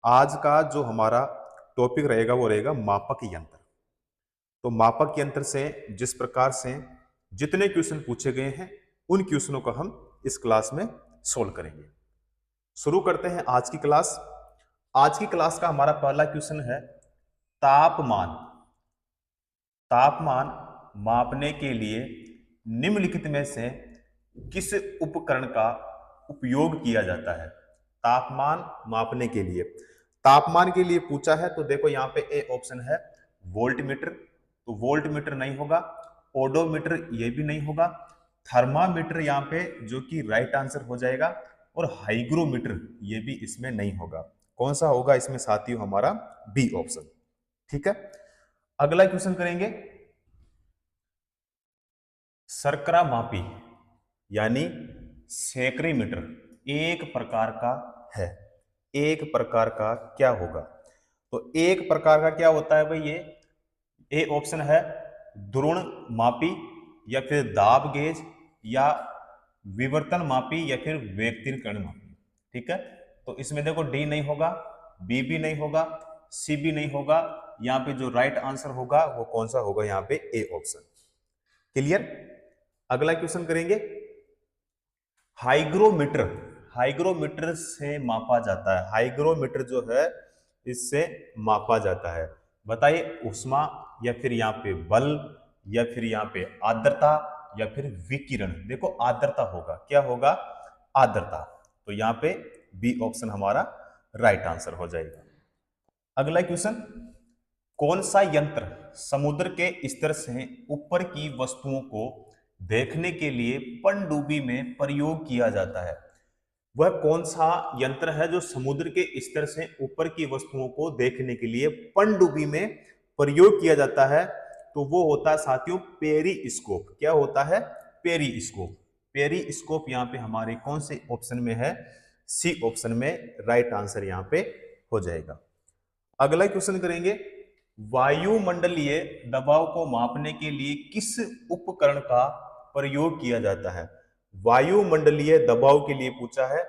आज का जो हमारा टॉपिक रहेगा वो रहेगा मापक यंत्र। तो मापक यंत्र से जिस प्रकार से जितने क्वेश्चन पूछे गए हैं उन क्वेश्चनों को हम इस क्लास में सोल्व करेंगे। शुरू करते हैं आज की क्लास। आज की क्लास का हमारा पहला क्वेश्चन है तापमान। तापमान मापने के लिए निम्नलिखित में से किस उपकरण का उपयोग किया जाता है? तापमान मापने के लिए, तापमान के लिए पूछा है तो देखो यहाँ पे ए ऑप्शन है वोल्ट मीटर, तो वोल्ट मीटर नहीं होगा। ओडोमीटर ये भी नहीं होगा। थर्मामीटर यहाँ पे जो कि राइट आंसर हो जाएगा, और हाइग्रोमीटर ये भी इसमें नहीं होगा। कौन सा होगा इसमें साथियों? हमारा बी ऑप्शन। ठीक है, अगला क्वेश्चन करेंगे। शर्करा मापी यानी सेंकरीमीटर एक प्रकार का है। एक प्रकार का क्या होगा? तो एक प्रकार का क्या होता है भाई? ये ए ऑप्शन है ध्रुण मापी, या फिर दाब गेज, या विवर्तन मापी, या फिर व्यक्तिकरण मापी। ठीक है, तो इसमें देखो डी नहीं होगा, बी भी नहीं होगा, सी भी नहीं होगा। यहाँ पे जो राइट आंसर होगा वो कौन सा होगा? यहाँ पे ए ऑप्शन। क्लियर? अगला क्वेश्चन करेंगे। हाइग्रोमीटर, हाइग्रोमीटर से मापा जाता है। हाइग्रोमीटर जो है इससे मापा जाता है। बताइए उष्मा, या फिर यहाँ पे बल, या फिर यहाँ पे आर्द्रता, या फिर विकिरण। देखो आर्द्रता होगा, क्या होगा? आर्द्रता। तो यहाँ पे बी ऑप्शन हमारा राइट आंसर हो जाएगा। अगला क्वेश्चन, कौन सा यंत्र समुद्र के स्तर से ऊपर की वस्तुओं को देखने के लिए पनडुब्बी में प्रयोग किया जाता है? वह कौन सा यंत्र है जो समुद्र के स्तर से ऊपर की वस्तुओं को देखने के लिए पनडुब्बी में प्रयोग किया जाता है? तो वो होता है साथियों पेरिस्कोप। क्या होता है? पेरिस्कोप। पेरिस्कोप यहाँ पे हमारे कौन से ऑप्शन में है? सी ऑप्शन में राइट आंसर यहाँ पे हो जाएगा। अगला क्वेश्चन करेंगे। वायुमंडलीय दबाव को मापने के लिए किस उपकरण का प्रयोग किया जाता है? वायुमंडलीय दबाव के लिए पूछा है,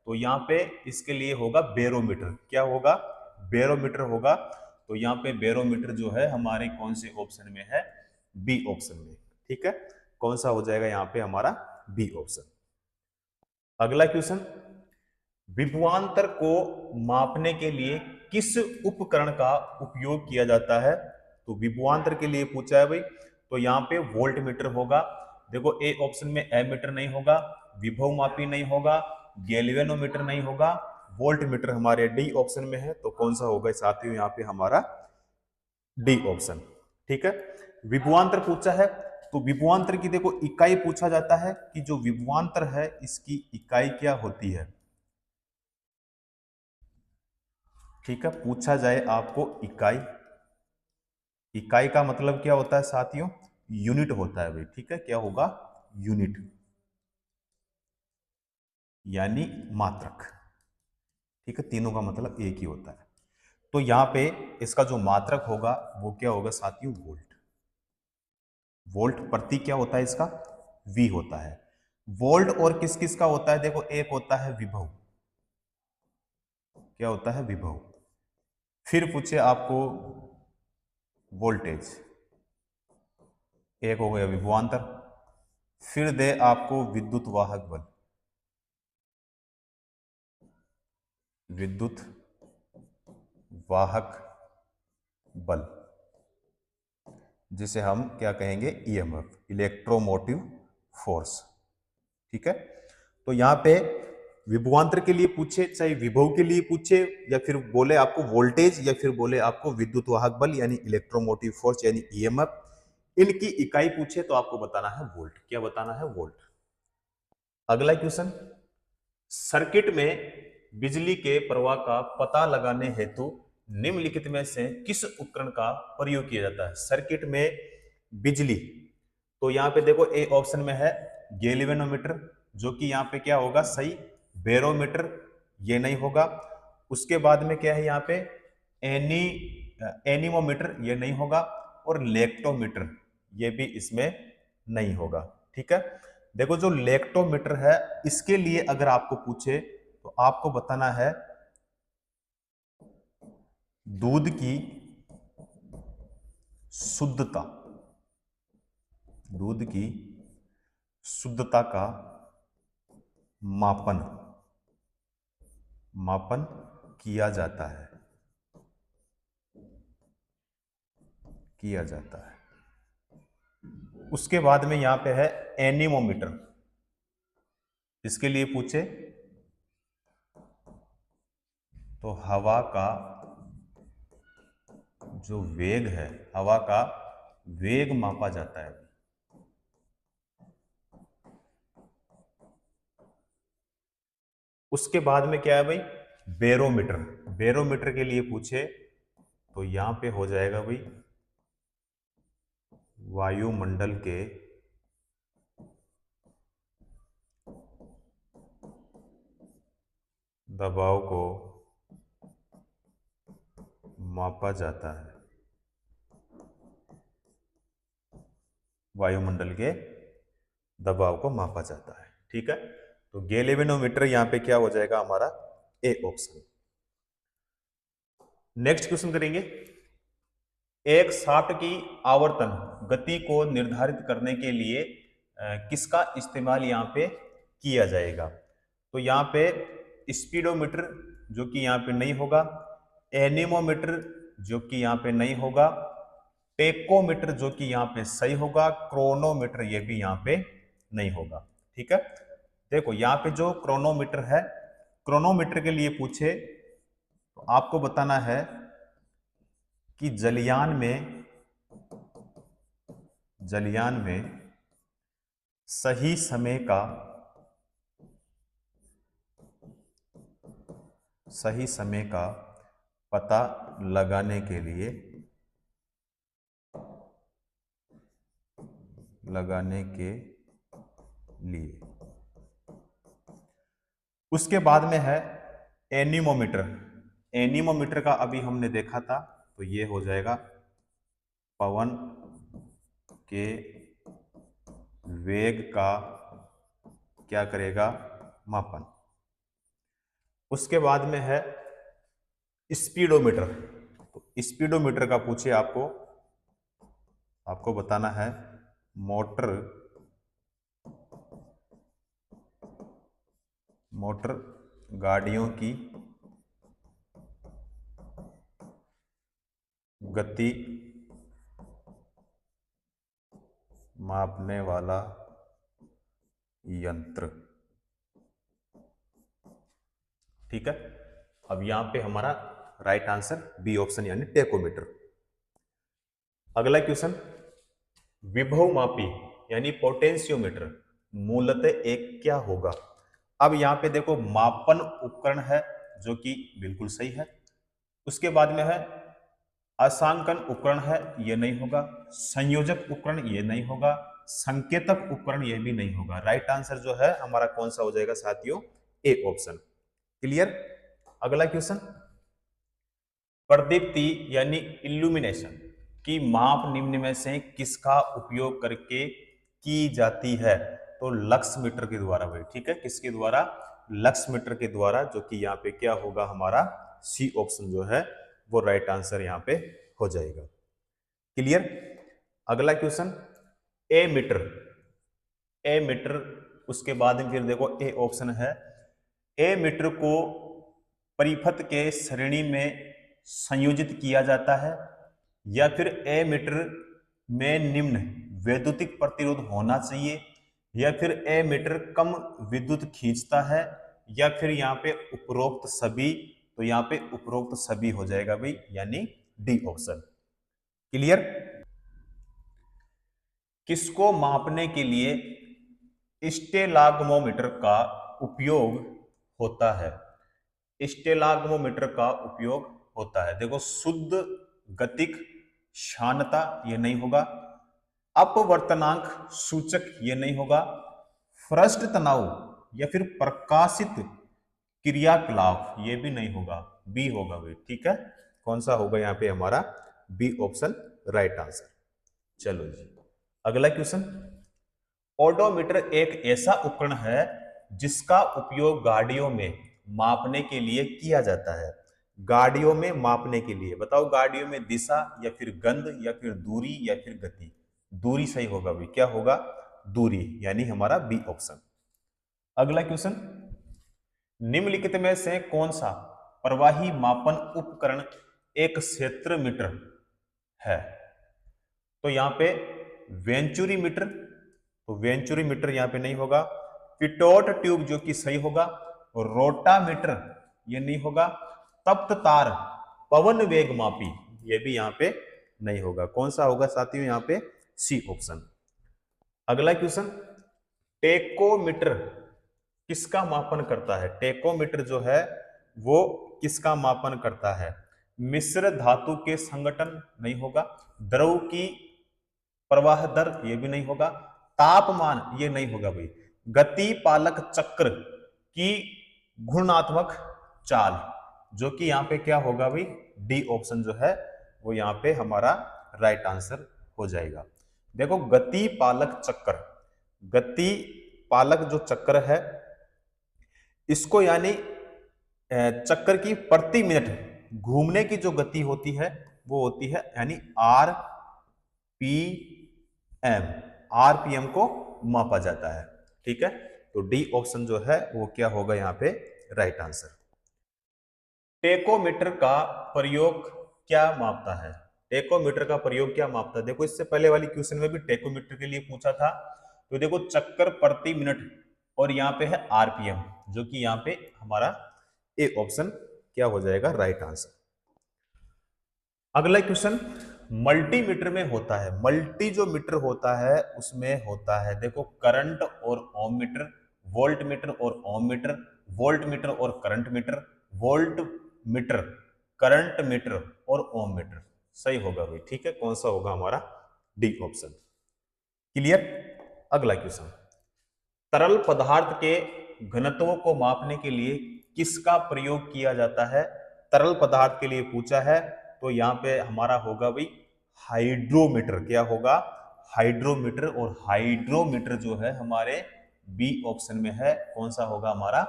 तो यहाँ पे इसके लिए होगा बैरोमीटर। क्या होगा? बैरोमीटर होगा। तो यहाँ पे बैरोमीटर जो है हमारे कौन से ऑप्शन में है? बी ऑप्शन में। ठीक है, कौन सा हो जाएगा यहाँ पे हमारा? B option. अगला क्वेश्चन, विभवांतर को मापने के लिए किस उपकरण का उपयोग किया जाता है? तो विभवांतर के लिए पूछा है भाई, तो यहाँ पे वोल्ट मीटर होगा। देखो ए ऑप्शन में एमीटर नहीं होगा, विभव मापी नहीं होगा, गैल्वेनोमीटर नहीं होगा, वोल्ट मीटर हमारे डी ऑप्शन में है। तो कौन सा होगा साथियों? यहाँ पे हमारा डी ऑप्शन। ठीक है, विभवांतर पूछा है तो विभवांतर की देखो इकाई पूछा जाता है कि जो विभवांतर है इसकी इकाई क्या होती है। ठीक है, पूछा जाए आपको इकाई, इकाई का मतलब क्या होता है साथियों? यूनिट होता है भाई। ठीक है, क्या होगा? यूनिट यानी मात्रक। ठीक है, तीनों का मतलब एक ही होता है। तो यहां पे इसका जो मात्रक होगा वो क्या होगा साथियों? वोल्ट। वोल्ट प्रति क्या होता है इसका? वी होता है। वोल्ट और किस किस का होता है? देखो एक होता है विभव। क्या होता है? विभव। फिर पूछे आपको वोल्टेज, एक हो गया विभवांतर। फिर दे आपको विद्युत वाहक बल, विद्युत वाहक बल, जिसे हम क्या कहेंगे? EMF, electromotive force. ठीक है, तो यहां पे विभवांतर के लिए पूछे, चाहे विभव के लिए पूछे, या फिर बोले आपको वोल्टेज, या फिर बोले आपको विद्युत वाहक बल यानी इलेक्ट्रोमोटिव फोर्स यानी ईएमएफ, इनकी इकाई पूछे तो आपको बताना है वोल्ट। क्या बताना है? वोल्ट। अगला क्वेश्चन, सर्किट में बिजली के प्रवाह का पता लगाने हेतु निम्नलिखित में से किस उपकरण का प्रयोग किया जाता है? सर्किट में बिजली, तो यहां पे देखो ए ऑप्शन में है गैल्वेनोमीटर, जो कि यहां पे क्या होगा सही? बैरोमीटर ये नहीं होगा। उसके बाद में क्या है यहाँ पे? एनी एनीमोमीटर ये नहीं होगा, और लेक्टोमीटर ये भी इसमें नहीं होगा। ठीक है, देखो जो लेक्टोमीटर है इसके लिए अगर आपको पूछे तो आपको बताना है दूध की शुद्धता, दूध की शुद्धता का मापन मापन किया जाता है, किया जाता है। उसके बाद में यहां पे है एनीमोमीटर। इसके लिए पूछे तो हवा का जो वेग है, हवा का वेग मापा जाता है। उसके बाद में क्या है भाई, बैरोमीटर। बैरोमीटर के लिए पूछे तो यहां पे हो जाएगा भाई वायुमंडल के दबाव को मापा जाता है, वायुमंडल के दबाव को मापा जाता है। ठीक है, तो गैल्वेनोमीटर यहां पे क्या हो जाएगा हमारा, ए ऑप्शन। नेक्स्ट क्वेश्चन करेंगे, एक शाफ्ट की आवर्तन गति को निर्धारित करने के लिए किसका इस्तेमाल यहां पे किया जाएगा। तो यहां पे स्पीडोमीटर जो कि यहां पे नहीं होगा, एनीमोमीटर जो कि यहां पे नहीं होगा, टेकोमीटर जो कि यहां पे सही होगा, क्रोनोमीटर ये भी यहां पे नहीं होगा। ठीक है, देखो यहां पे जो क्रोनोमीटर है, क्रोनोमीटर के लिए पूछे तो आपको बताना है कि जलयान में सही समय का, सही समय का पता लगाने के लिए, उसके बाद में है एनीमोमीटर। एनीमोमीटर का अभी हमने देखा था, तो ये हो जाएगा पवन के वेग का क्या करेगा, मापन। उसके बाद में है स्पीडोमीटर। तो स्पीडोमीटर का पूछे आपको बताना है मोटर गाड़ियों की गति मापने वाला यंत्र। ठीक है, अब यहां पे हमारा राइट आंसर बी ऑप्शन यानी टेकोमीटर। अगला क्वेश्चन, विभव मापी यानी पोटेंशियोमीटर मूलतः एक क्या होगा। अब यहां पे देखो मापन उपकरण है जो कि बिल्कुल सही है। उसके बाद में है अंशांकन उपकरण है, ये नहीं होगा। संयोजक उपकरण ये नहीं होगा। संकेतक उपकरण ये भी नहीं होगा। राइट आंसर जो है हमारा कौन सा हो जाएगा साथियों, ए ऑप्शन। क्लियर। अगला क्वेश्चन, प्रदीप्ति यानी इल्यूमिनेशन की माप निम्न में से किसका उपयोग करके की जाती है। तो लक्स मीटर के द्वारा भाई। ठीक है, किसके द्वारा, लक्स मीटर के द्वारा, जो कि यहाँ पे क्या होगा हमारा सी ऑप्शन जो है वो राइट आंसर यहाँ पे हो जाएगा। क्लियर। अगला क्वेश्चन, ए मीटर। ए मीटर, उसके बाद में फिर देखो ए ऑप्शन है। ए मीटर को परिपथ के श्रेणी में संयोजित किया जाता है, या फिर ए मीटर में निम्न वैद्युतिक प्रतिरोध होना चाहिए, या फिर ए मीटर कम विद्युत खींचता है, या फिर यहाँ पे उपरोक्त सभी। तो यहाँ पे उपरोक्त सभी हो जाएगा भाई, यानी डी ऑप्शन। क्लियर। किसको मापने के लिए स्टेलाग्मोमीटर का उपयोग होता है। स्टेलाग्मोमीटर का उपयोग होता है, देखो शुद्ध गतिक शानता ये नहीं होगा, अपवर्तनांक सूचक ये नहीं होगा, पृष्ठ तनाव या फिर प्रकाशित क्रियाकलाप ये भी नहीं होगा, बी होगा भाई। ठीक है, कौन सा होगा यहाँ पे हमारा, बी ऑप्शन राइट आंसर। चलो जी, अगला क्वेश्चन, ओडोमीटर एक ऐसा उपकरण है जिसका उपयोग गाड़ियों में मापने के लिए किया जाता है। गाड़ियों में मापने के लिए। बताओ गाड़ियों में दिशा या फिर गंध या फिर दूरी या फिर गति। दूरी सही होगा भाई, क्या होगा? दूरी, यानी हमारा बी ऑप्शन। अगला क्वेश्चन, निम्नलिखित में से कौन सा प्रवाही मापन उपकरण एक क्षेत्र मीटर है? तो यहां पे वेंचुरी मीटर, तो वेंचुरी मीटर यहां पे नहीं होगा। पिटोट ट्यूब जो कि सही होगा। रोटामीटर ये नहीं होगा। तप्त तार, पवन वेग मापी, ये भी यहां पे नहीं होगा। कौन सा होगा साथियों? यहां पे सी ऑप्शन। अगला क्वेश्चन, टेकोमीटर किसका मापन करता है? टेकोमीटर जो है वो किसका मापन करता है? मिश्र धातु के संगठन नहीं होगा। द्रव की प्रवाह दर ये भी नहीं होगा। तापमान ये नहीं होगा भाई। गति पालक चक्र की घूर्णात्मक चाल, जो कि यहां पे क्या होगा भाई? डी ऑप्शन जो है वो यहां पे हमारा राइट आंसर हो जाएगा। देखो गति पालक चक्र, गति पालक जो चक्र है इसको यानी चक्र की प्रति मिनट घूमने की जो गति होती है वो होती है यानी आरपीएम, आरपीएम को मापा जाता है। ठीक है, तो डी ऑप्शन जो है वो क्या होगा यहाँ पे राइट आंसर। टेकोमीटर का प्रयोग क्या मापता है? टेकोमीटर का प्रयोग क्या मापता है? देखो इससे पहले वाली क्वेश्चन में भी टेकोमीटर के लिए पूछा था। तो देखो चक्कर प्रति मिनट और यहाँ पे है आरपीएम, जो कि यहाँ पे हमारा ए ऑप्शन क्या हो जाएगा राइट आंसर। अगला क्वेश्चन, मल्टीमीटर में होता है, मल्टी जो मीटर होता है उसमें होता है देखो करंट और ओम मीटर, वोल्ट मीटर और ओम मीटर, वोल्ट मीटर और current meter, volt meter, current meter और ओम मीटर। सही होगा भाई। ठीक है, कौन सा होगा हमारा? D option. क्लियर। अगला क्वेश्चन, तरल पदार्थ के घनत्व को मापने के लिए किसका प्रयोग किया जाता है? तरल पदार्थ के लिए पूछा है, तो यहां पे हमारा होगा भाई हाइड्रोमीटर। क्या होगा? हाइड्रोमीटर। और हाइड्रोमीटर जो है हमारे बी ऑप्शन में है। कौन सा होगा हमारा?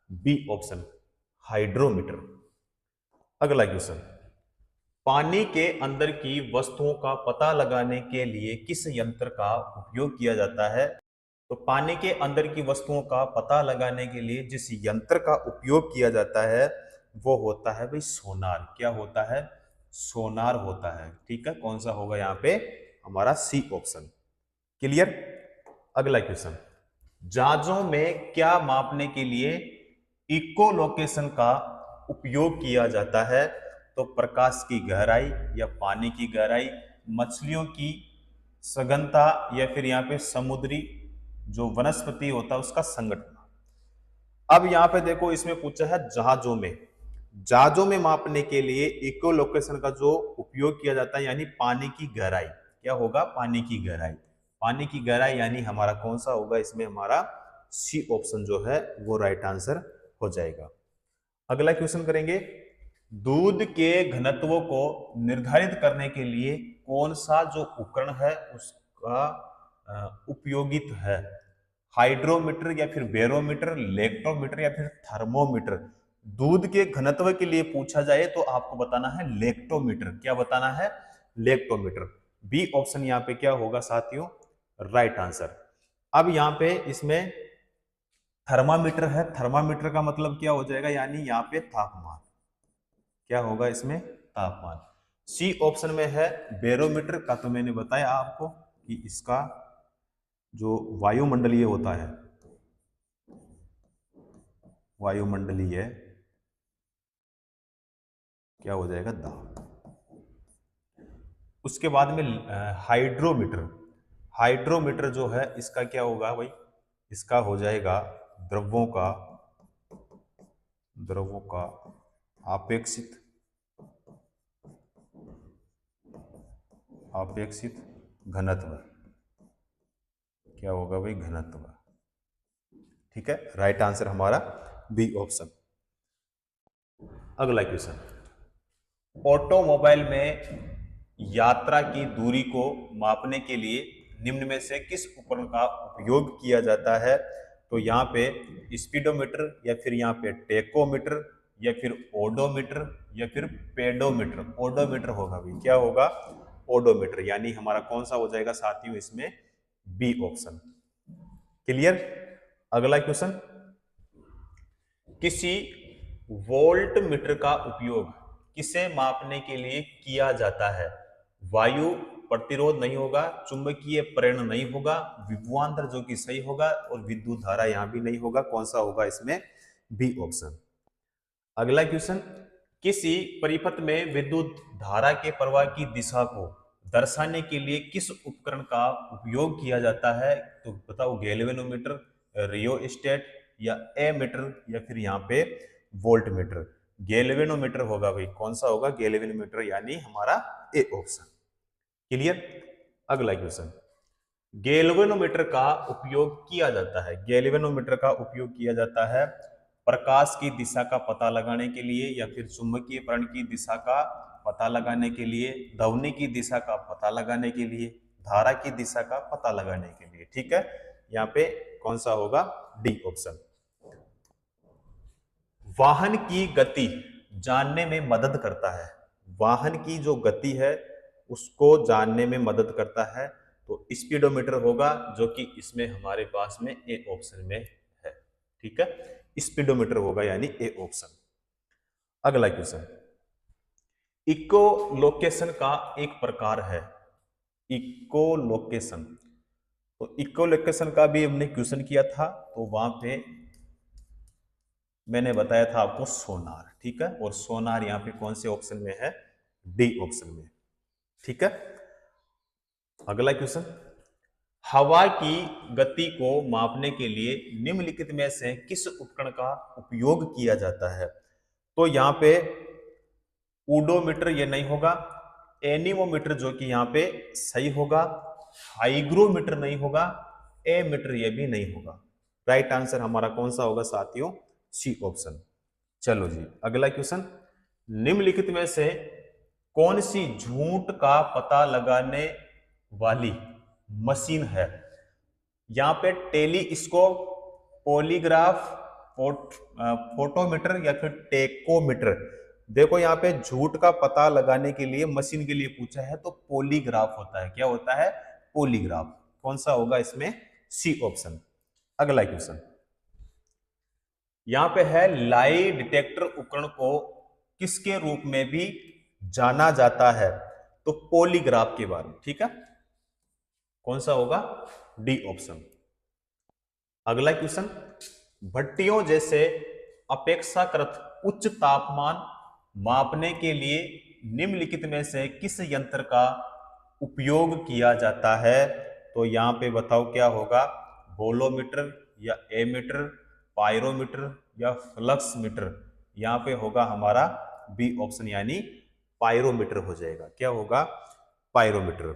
B option, hydrometer. अगला क्वेश्चन, पानी के अंदर की वस्तुओं का पता लगाने के लिए किस यंत्र का उपयोग किया जाता है? तो पानी के अंदर की वस्तुओं का पता लगाने के लिए जिस यंत्र का उपयोग किया जाता है वो होता है भाई सोनार। क्या होता है? सोनार होता है। ठीक है, कौन सा होगा यहाँ पे हमारा? C option. क्लियर। अगला क्वेश्चन, जहाजों में क्या मापने के लिए इको लोकेशन का उपयोग किया जाता है? तो प्रकाश की गहराई या पानी की गहराई, मछलियों की सघनता या फिर यहाँ पे समुद्री जो वनस्पति होता है उसका संगठन। अब यहां पे देखो इसमें पूछा है जहाजों में, जहाजों में मापने के लिए इको लोकेशन का जो उपयोग किया जाता है यानी पानी की गहराई। क्या होगा? पानी की गहराई। पानी की गहराई यानी हमारा कौन सा होगा इसमें? हमारा सी ऑप्शन जो है वो राइट आंसर हो जाएगा। अगला क्वेश्चन करेंगे, दूध के घनत्व को निर्धारित करने के लिए कौन सा जो उपकरण है उसका उपयोगित है? हाइड्रोमीटर या फिर बैरोमीटर, लेक्टोमीटर या फिर थर्मोमीटर। दूध के घनत्व के लिए पूछा जाए तो आपको बताना है लेक्टोमीटर। क्या बताना है? लेक्टोमीटर। बी ऑप्शन यहाँ पे क्या होगा साथियों? Right answer. अब यहाँ पे इसमें थर्मामीटर है, थर्मामीटर का मतलब क्या हो जाएगा? यानी यहाँ पे तापमान। क्या होगा इसमें? तापमान। सी ऑप्शन में है बैरोमीटर का, तो मैंने बताया आपको कि इसका जो वायुमंडलीय होता है, वायुमंडलीय क्या हो जाएगा? दाब। उसके बाद में हाइड्रोमीटर, हाइड्रोमीटर जो है इसका क्या होगा भाई? इसका हो जाएगा द्रवों का आपेक्षित घनत्व। क्या होगा भाई? घनत्व। ठीक है, राइट आंसर हमारा बी ऑप्शन। अगला क्वेश्चन, ऑटोमोबाइल में यात्रा की दूरी को मापने के लिए निम्न में से किस उपकरण का उपयोग किया जाता है? तो यहाँ पे स्पीडोमीटर या फिर यहाँ पे टेकोमीटर या फिर ओडोमीटर या फिर पेडोमीटर। ओडोमीटर होगा भाई, क्या होगा? ओडोमीटर, यानी हमारा कौन सा हो जाएगा साथियों इसमें? B option. क्लियर? अगला क्वेश्चन, किसी वोल्ट मीटर का उपयोग किसे मापने के लिए किया जाता है? वायु प्रतिरोध नहीं होगा, चुंबकीय प्रेरण नहीं होगा, विभवांतर जो कि सही होगा, और विद्युत धारा यहां भी नहीं होगा। कौन सा होगा इसमें? B option. अगला क्वेश्चन, किसी परिपथ में विद्युत धारा के प्रवाह की दिशा को दर्शाने के लिए किस उपकरण का उपयोग किया जाता है? तो बताओ, गैल्वेनोमीटर, रियोस्टेट या एमीटर या फिर यहाँ पे वोल्ट मीटर। गैल्वेनोमीटर होगा भाई। कौन सा होगा? गैल्वेनोमीटर, यानी हमारा ए ऑप्शन। क्लियर? अगला क्वेश्चन, गैल्वेनोमीटर का उपयोग किया जाता है, गैल्वेनोमीटर का उपयोग किया जाता है प्रकाश की दिशा का पता लगाने के लिए, या फिर चुंबकीय प्रेरण की दिशा का पता लगाने के लिए, ध्वनि की दिशा का पता लगाने के लिए, धारा की दिशा का पता लगाने के लिए। ठीक है, यहाँ पे कौन सा होगा? D option. वाहन की गति जानने में मदद करता है, वाहन की जो गति है उसको जानने में मदद करता है, तो स्पीडोमीटर होगा, जो कि इसमें हमारे पास में ए ऑप्शन में है। ठीक है, स्पीडोमीटर होगा, यानी ए ऑप्शन। अगला क्वेश्चन, इको लोकेशन का एक प्रकार है, इको लोकेशन। तो इको लोकेशन का भी हमने क्वेश्चन किया था, तो वहां पे मैंने बताया था आपको सोनार। ठीक है, और सोनार यहां पे कौन से ऑप्शन में है? डी ऑप्शन में। ठीक है, अगला क्वेश्चन, हवा की गति को मापने के लिए निम्नलिखित में से किस उपकरण का उपयोग किया जाता है? तो यहां पे ओडोमीटर ये नहीं होगा, एनीमोमीटर जो कि यहां पे सही होगा, हाइग्रोमीटर नहीं होगा, एमीटर ये भी नहीं होगा। राइट आंसर हमारा कौन सा होगा साथियों? C option. चलो जी, अगला क्वेश्चन, निम्नलिखित में से कौन सी झूठ का पता लगाने वाली मशीन है? यहां पे टेलीस्कोप, पॉलीग्राफ, फोटोमीटर या फिर टेकोमीटर। देखो, यहाँ पे झूठ का पता लगाने के लिए मशीन के लिए पूछा है, तो पॉलीग्राफ होता है। क्या होता है? पॉलीग्राफ। कौन सा होगा इसमें? C option. अगला क्वेश्चन, यहां पे है लाई डिटेक्टर उपकरण को किसके रूप में भी जाना जाता है? तो पॉलीग्राफ के बारे में। ठीक है, कौन सा होगा? D option. अगला क्वेश्चन, भट्टियों जैसे अपेक्षाकृत उच्च तापमान मापने के लिए निम्नलिखित में से किस यंत्र का उपयोग किया जाता है? तो यहां पे बताओ क्या होगा? वोलोमीटर या एमीटर, पायरोमीटर या फ्लक्स मीटर। यहां पे होगा हमारा बी ऑप्शन, यानी पायरोमीटर हो जाएगा। क्या होगा? पायरोमीटर।